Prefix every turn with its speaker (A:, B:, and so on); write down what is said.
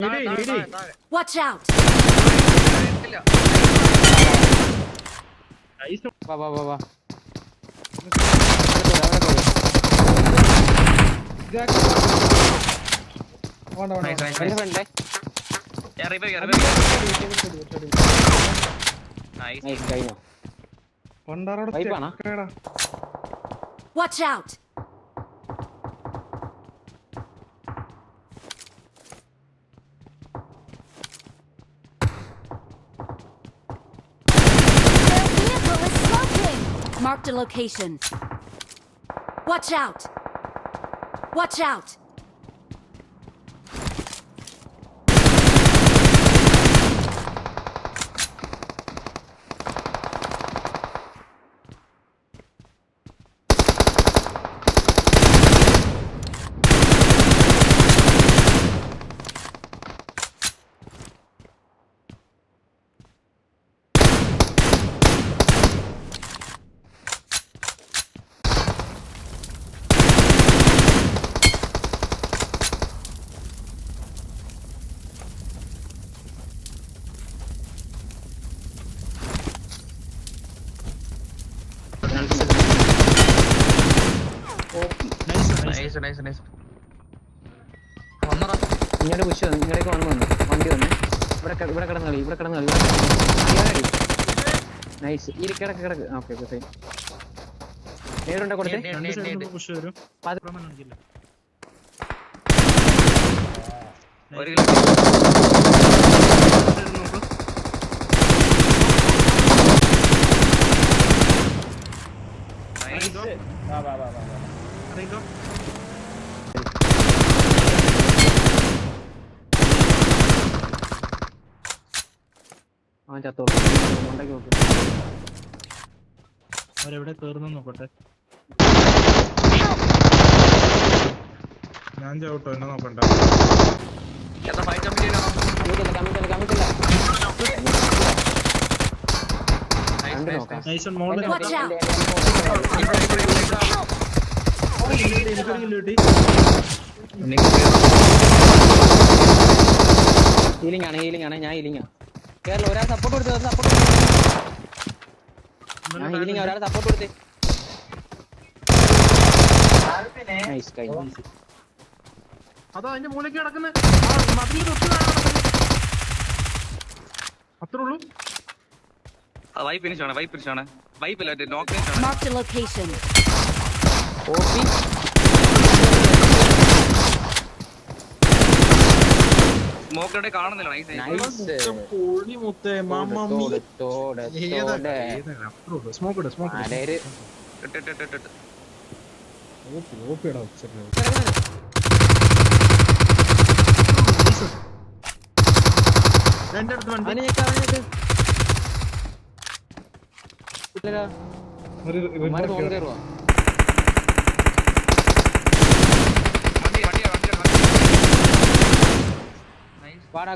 A: Watch out!
B: വാ വാ വാ വാ എന്റെ ഫ്രണ്ടേ നൈസ് കഴിഞ്ഞോ വൈപ്പാണോ
A: Watch out! Their vehicle is smoking! Marked a location. Watch out! Watch out!
B: ഇങ്ങോട്ട് പുഷ് വന്നു ഇങ്ങോട്ടേക്ക് വന്നു വണ്ടി വന്നേ ഇവിടെ കിടന്നു നൈസ് ഈ കിടക്ക് ഓക്കെ ഓക്കെ ഫൈൻ നേരുണ്ടോ കൊടുത്തേ
C: അവരെവിടെ കേറുന്നു നോക്കട്ടെ. ഞാൻ ചവിട്ടോ എന്നെ നോക്കണ്ട.
B: ഹീലിംഗ് ആണ് ഞാൻ ഹീലിംഗ് കേരള ഒരാൾ സപ്പോർട്ട് കൊടുത്തേ ഞാൻ ഹീലിംഗ് ഒരാൾ സപ്പോർട്ട് കൊടുത്തേ നൈസ് കഴിഞ്ഞു
C: അതോ അതിന്റെ മൂലക്ക് കിടക്കുന്നത് അത്രേ ഉള്ളൂ.
A: Marked a location.
B: ഓപ്പി
D: സ്മോക്കടെ കാണുന്നില്ല.
C: പൊളി മുത്തേ മാമി സ്മോക്ക് ഓപ്പിടാ എന്റെ അടുത്ത് വണ്ടി
B: വാടാ